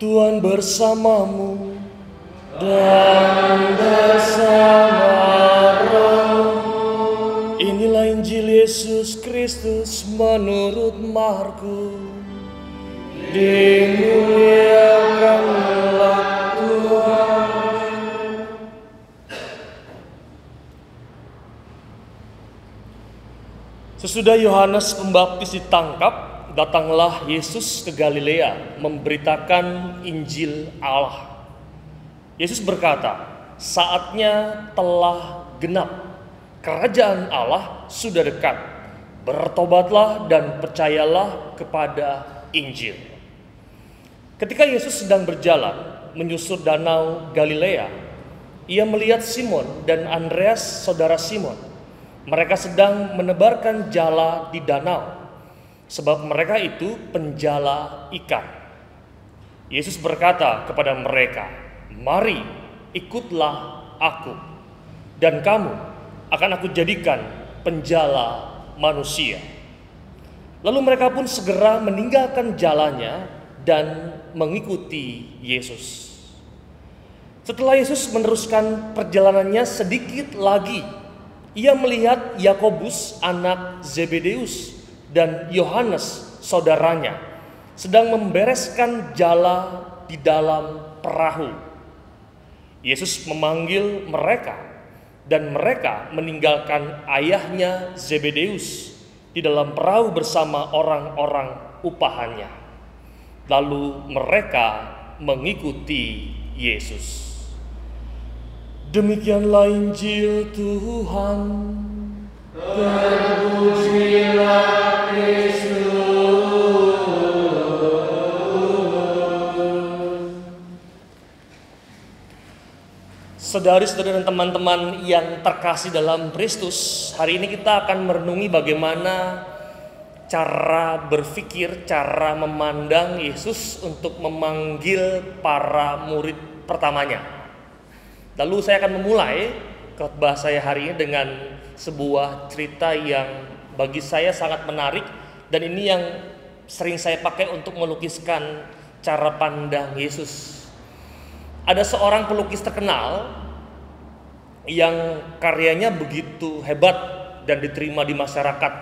Tuhan bersamamu dan bersama rohmu. Inilah Injil Yesus Kristus menurut Markus. Dimuliakanlah Tuhan. Sesudah Yohanes Pembaptis ditangkap, datanglah Yesus ke Galilea memberitakan Injil Allah. Yesus berkata, saatnya telah genap, kerajaan Allah sudah dekat. Bertobatlah dan percayalah kepada Injil. Ketika Yesus sedang berjalan menyusur danau Galilea, ia melihat Simon dan Andreas saudara Simon. Mereka sedang menebarkan jala di danau, sebab mereka itu penjala ikan. Yesus berkata kepada mereka, "Mari, ikutlah aku, dan kamu akan aku jadikan penjala manusia." Lalu mereka pun segera meninggalkan jalannya dan mengikuti Yesus. Setelah Yesus meneruskan perjalanannya sedikit lagi, ia melihat Yakobus anak Zebedeus dan Yohanes saudaranya sedang membereskan jala di dalam perahu. Yesus memanggil mereka dan mereka meninggalkan ayahnya Zebedeus di dalam perahu bersama orang-orang upahannya. Lalu mereka mengikuti Yesus. Demikianlah Injil Tuhan. Terpujilah Kristus. Saudari-saudari dan teman-teman yang terkasih dalam Kristus, hari ini kita akan merenungi bagaimana cara berpikir, cara memandang Yesus untuk memanggil para murid pertamanya. Lalu saya akan memulai khotbah saya hari ini dengan sebuah cerita yang bagi saya sangat menarik, dan ini yang sering saya pakai untuk melukiskan cara pandang Yesus. Ada seorang pelukis terkenal yang karyanya begitu hebat dan diterima di masyarakat.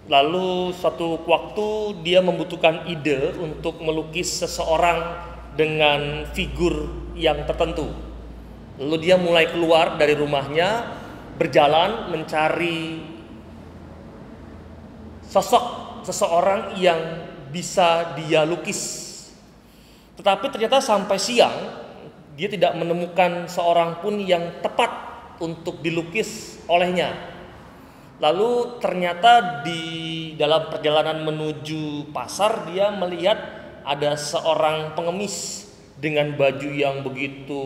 Lalu suatu waktu dia membutuhkan ide untuk melukis seseorang dengan figur yang tertentu. Lalu dia mulai keluar dari rumahnya, berjalan mencari sosok seseorang yang bisa dia lukis. Tetapi ternyata sampai siang dia tidak menemukan seorang pun yang tepat untuk dilukis olehnya. Lalu ternyata di dalam perjalanan menuju pasar dia melihat ada seorang pengemis dengan baju yang begitu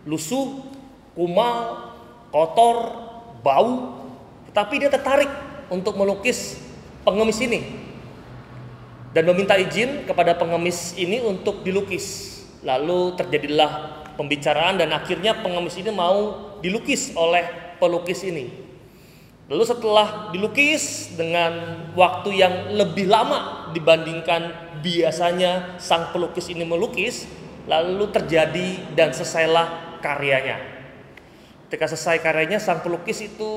lusuh, kumal, kotor, bau, tetapi dia tertarik untuk melukis pengemis ini dan meminta izin kepada pengemis ini untuk dilukis. Lalu terjadilah pembicaraan dan akhirnya pengemis ini mau dilukis oleh pelukis ini. Lalu setelah dilukis dengan waktu yang lebih lama dibandingkan biasanya sang pelukis ini melukis, lalu terjadi dan selesailah karyanya. Ketika selesai karyanya, sang pelukis itu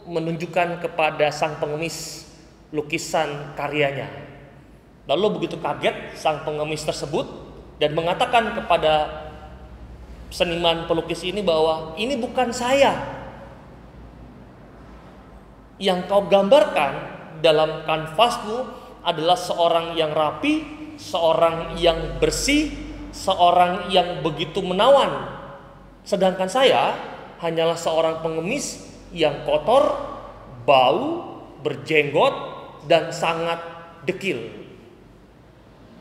menunjukkan kepada sang pengemis lukisan karyanya. Lalu begitu kaget sang pengemis tersebut dan mengatakan kepada seniman pelukis ini bahwa ini bukan saya. Yang kau gambarkan dalam kanvasmu adalah seorang yang rapi, seorang yang bersih, seorang yang begitu menawan. Sedangkan saya hanyalah seorang pengemis yang kotor, bau, berjenggot, dan sangat dekil.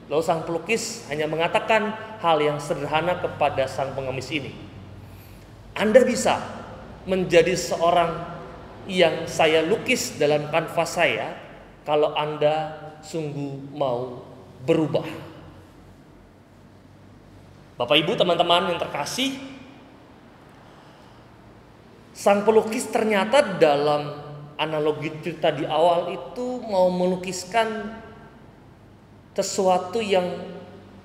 Lalu sang pelukis hanya mengatakan hal yang sederhana kepada sang pengemis ini. Anda bisa menjadi seorang yang saya lukis dalam kanvas saya kalau Anda sungguh mau berubah. Bapak Ibu, teman-teman yang terkasih, sang pelukis ternyata dalam analogi cerita di awal itu mau melukiskan sesuatu yang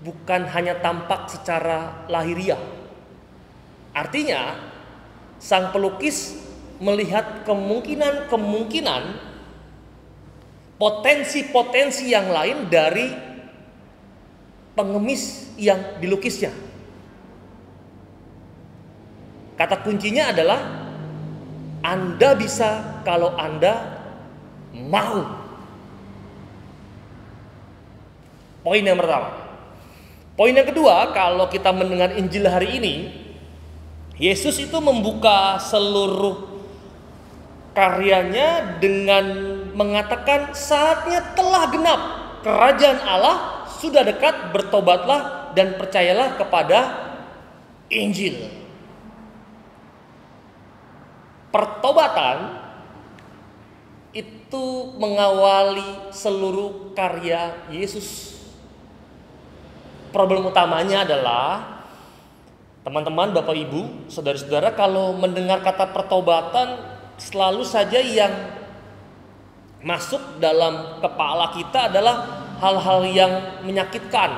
bukan hanya tampak secara lahiriah. Artinya, sang pelukis melihat kemungkinan-kemungkinan potensi-potensi yang lain dari pengemis yang dilukisnya. Kata kuncinya adalah Anda bisa kalau Anda mau. Poin yang pertama. Poin yang kedua, kalau kita mendengar Injil hari ini, Yesus itu membuka seluruh karyanya dengan mengatakan saatnya telah genap, kerajaan Allah sudah dekat, bertobatlah dan percayalah kepada Injil. Pertobatan itu mengawali seluruh karya Yesus. Problem utamanya adalah teman-teman, Bapak Ibu, saudara-saudara, kalau mendengar kata pertobatan selalu saja yang masuk dalam kepala kita adalah hal-hal yang menyakitkan,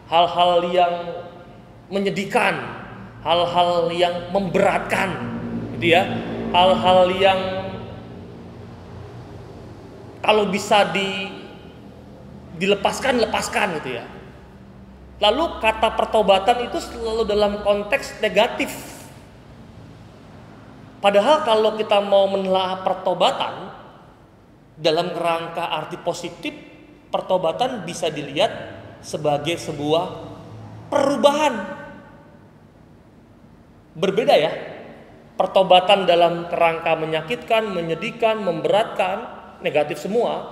hal-hal yang menyedihkan, hal-hal yang memberatkan, gitu ya. Hal-hal yang kalau bisa dilepaskan gitu ya. Lalu kata pertobatan itu selalu dalam konteks negatif. Padahal kalau kita mau menelaah pertobatan dalam kerangka arti positif, pertobatan bisa dilihat sebagai sebuah perubahan. Berbeda ya. Pertobatan dalam kerangka menyakitkan, menyedihkan, memberatkan, negatif semua.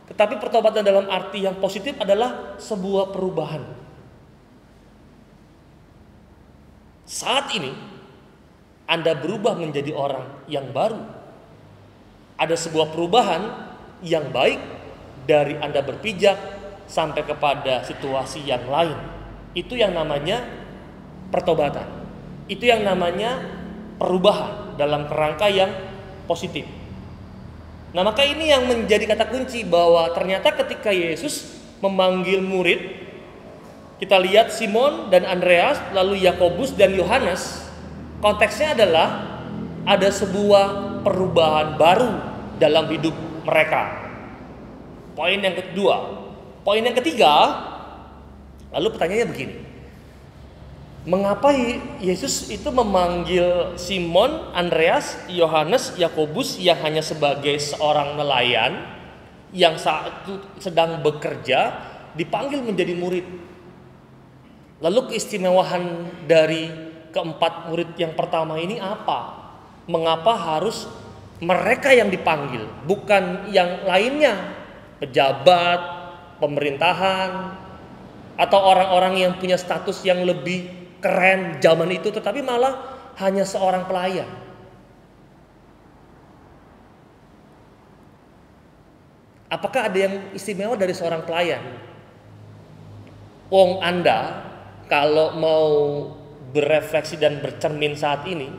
Tetapi pertobatan dalam arti yang positif adalah sebuah perubahan. Saat ini Anda berubah menjadi orang yang baru. Ada sebuah perubahan yang baik dari Anda berpijak sampai kepada situasi yang lain. Itu yang namanya pertobatan. Itu yang namanya perubahan dalam kerangka yang positif. Nah, maka ini yang menjadi kata kunci bahwa ternyata ketika Yesus memanggil murid, kita lihat Simon dan Andreas, lalu Yakobus dan Yohanes, konteksnya adalah ada sebuah perubahan baru dalam hidup mereka. Poin yang kedua. Poin yang ketiga, lalu pertanyaannya begini. Mengapa Yesus itu memanggil Simon, Andreas, Yohanes, Yakobus yang hanya sebagai seorang nelayan yang saat itu sedang bekerja dipanggil menjadi murid? Lalu keistimewaan dari keempat murid yang pertama ini apa? Mengapa harus mereka yang dipanggil, bukan yang lainnya? Pejabat, pemerintahan, atau orang-orang yang punya status yang lebih keren zaman itu, tetapi malah hanya seorang pelayan. Apakah ada yang istimewa dari seorang pelayan? Wong Anda kalau mau berefleksi dan bercermin saat ini,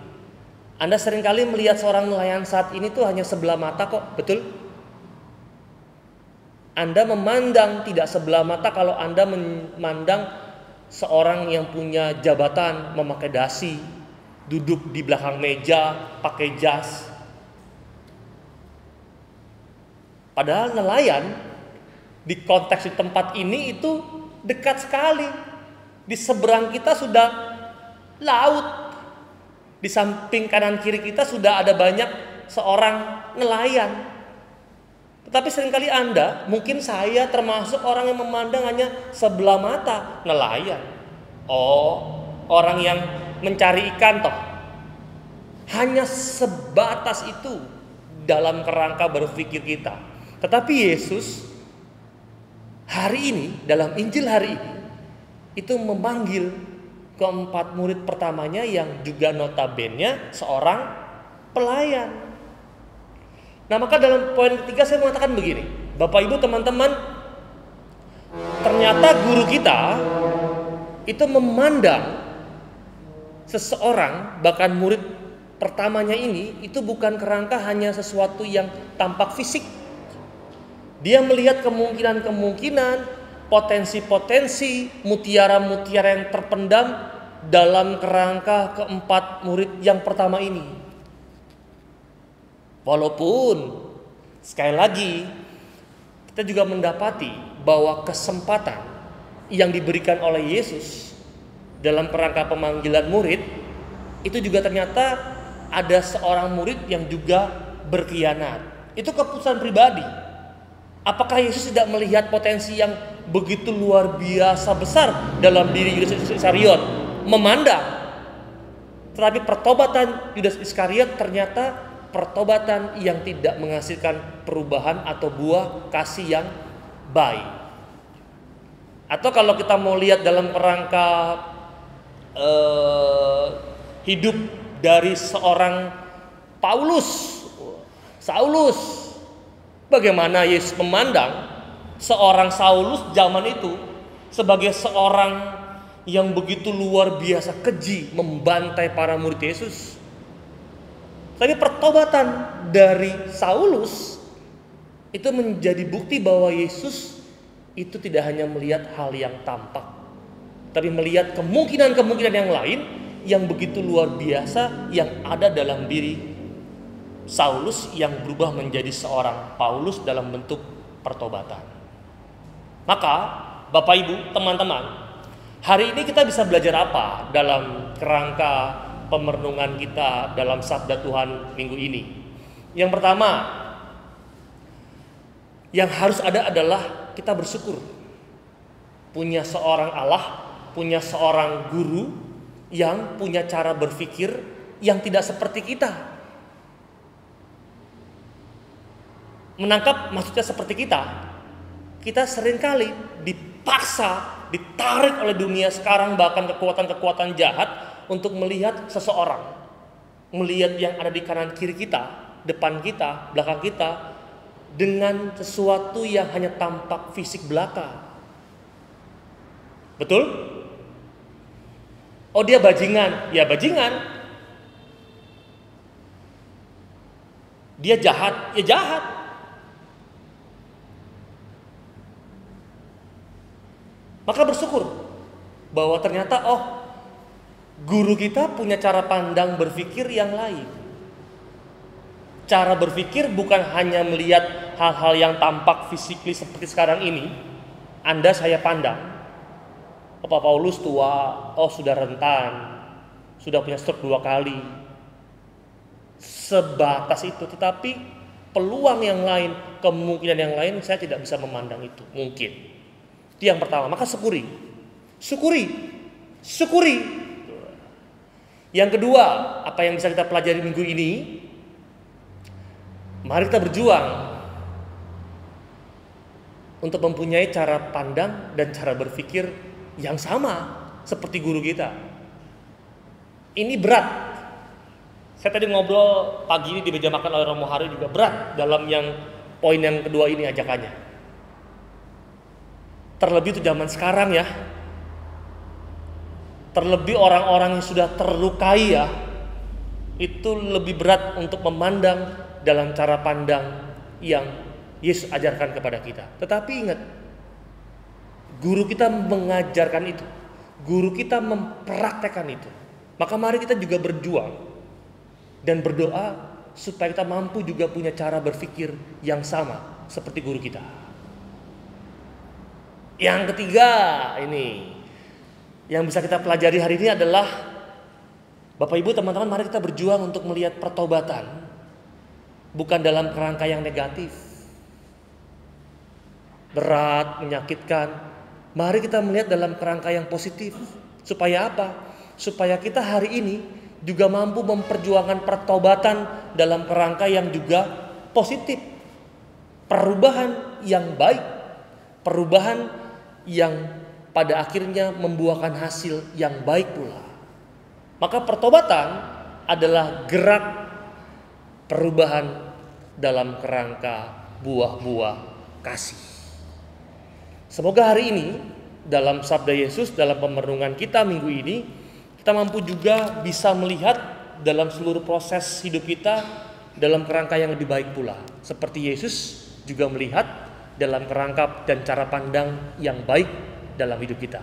Anda seringkali melihat seorang nelayan saat ini tuh hanya sebelah mata kok, betul? Anda memandang tidak sebelah mata kalau Anda memandang seorang yang punya jabatan, memakai dasi, duduk di belakang meja, pakai jas. Padahal nelayan di konteks di tempat ini itu dekat sekali. Di seberang kita sudah laut. Di samping kanan kiri kita sudah ada banyak seorang nelayan. Tetapi seringkali Anda, mungkin saya termasuk orang yang memandang hanya sebelah mata, nelayan. Oh, orang yang mencari ikan toh. Hanya sebatas itu dalam kerangka berpikir kita. Tetapi Yesus hari ini, dalam Injil hari ini, itu memanggil keempat murid pertamanya yang juga notabene seorang pelayan. Nah, maka dalam poin ketiga saya mengatakan begini, Bapak Ibu teman-teman, ternyata guru kita itu memandang seseorang, bahkan murid pertamanya ini, itu bukan kerangka hanya sesuatu yang tampak fisik. Dia melihat kemungkinan-kemungkinan, potensi-potensi mutiara-mutiara yang terpendam dalam kerangka keempat murid yang pertama ini. Walaupun sekali lagi kita juga mendapati bahwa kesempatan yang diberikan oleh Yesus dalam kerangka pemanggilan murid itu juga ternyata ada seorang murid yang juga berkhianat. Itu keputusan pribadi. Apakah Yesus tidak melihat potensi yang begitu luar biasa besar dalam diri Yudas Iskariot? Memandang. Tetapi pertobatan Yudas Iskariot ternyata pertobatan yang tidak menghasilkan perubahan atau buah kasih yang baik. Atau kalau kita mau lihat dalam kerangka hidup dari seorang Saulus, bagaimana Yesus memandang seorang Saulus zaman itu sebagai seorang yang begitu luar biasa keji membantai para murid Yesus. Tapi pertobatan dari Saulus itu menjadi bukti bahwa Yesus itu tidak hanya melihat hal yang tampak, tapi melihat kemungkinan-kemungkinan yang lain yang begitu luar biasa yang ada dalam diri Saulus yang berubah menjadi seorang Paulus dalam bentuk pertobatan. Maka Bapak Ibu, teman-teman, hari ini kita bisa belajar apa dalam kerangka pemerenungan kita dalam Sabda Tuhan minggu ini? Yang pertama, yang harus ada adalah kita bersyukur punya seorang Allah, punya seorang guru yang punya cara berpikir yang tidak seperti kita. Menangkap maksudnya seperti kita seringkali dipaksa, ditarik oleh dunia sekarang, bahkan kekuatan-kekuatan jahat untuk melihat seseorang, melihat yang ada di kanan kiri kita, depan kita, belakang kita, dengan sesuatu yang hanya tampak fisik belaka. Betul? Oh, dia bajingan, ya bajingan. Dia jahat, ya jahat. Maka bersyukur bahwa ternyata guru kita punya cara pandang berpikir yang lain. Cara berpikir bukan hanya melihat hal-hal yang tampak fisikly seperti sekarang ini. Anda saya pandang, Pak Paulus tua, sudah rentan, sudah punya stroke 2 kali. Sebatas itu, tetapi peluang yang lain, kemungkinan yang lain saya tidak bisa memandang itu, mungkin. Itu yang pertama, maka syukuri. Yang kedua, apa yang bisa kita pelajari minggu ini? Mari kita berjuang untuk mempunyai cara pandang dan cara berpikir yang sama seperti guru kita. Ini berat. Saya tadi ngobrol pagi ini di meja makan oleh Romo Hari juga berat dalam yang poin yang kedua ini ajakannya. Terlebih itu zaman sekarang ya. Terlebih orang-orang yang sudah terlukai ya. Itu lebih berat untuk memandang dalam cara pandang yang Yesus ajarkan kepada kita. Tetapi ingat, guru kita mengajarkan itu, guru kita mempraktekkan itu. Maka mari kita juga berjuang dan berdoa supaya kita mampu juga punya cara berpikir yang sama seperti guru kita. Yang ketiga ini, yang bisa kita pelajari hari ini adalah Bapak Ibu teman-teman, mari kita berjuang untuk melihat pertobatan bukan dalam kerangka yang negatif, berat, menyakitkan. Mari kita melihat dalam kerangka yang positif. Supaya apa? Supaya kita hari ini juga mampu memperjuangkan pertobatan dalam kerangka yang juga positif. Perubahan yang baik, perubahan yang pada akhirnya membuahkan hasil yang baik pula. Maka pertobatan adalah gerak perubahan dalam kerangka buah-buah kasih. Semoga hari ini dalam Sabda Yesus, dalam pemerenungan kita minggu ini, kita mampu juga bisa melihat dalam seluruh proses hidup kita dalam kerangka yang lebih baik pula. Seperti Yesus juga melihat dalam kerangka dan cara pandang yang baik dalam hidup kita.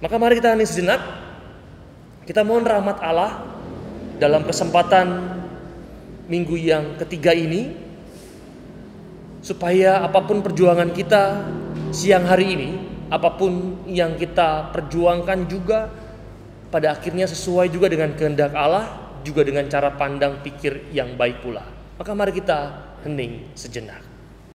Maka mari kita hening sejenak. Kita mohon rahmat Allah dalam kesempatan minggu yang ketiga ini, supaya apapun perjuangan kita siang hari ini, apapun yang kita perjuangkan juga pada akhirnya sesuai juga dengan kehendak Allah, juga dengan cara pandang pikir yang baik pula. Maka mari kita hening sejenak.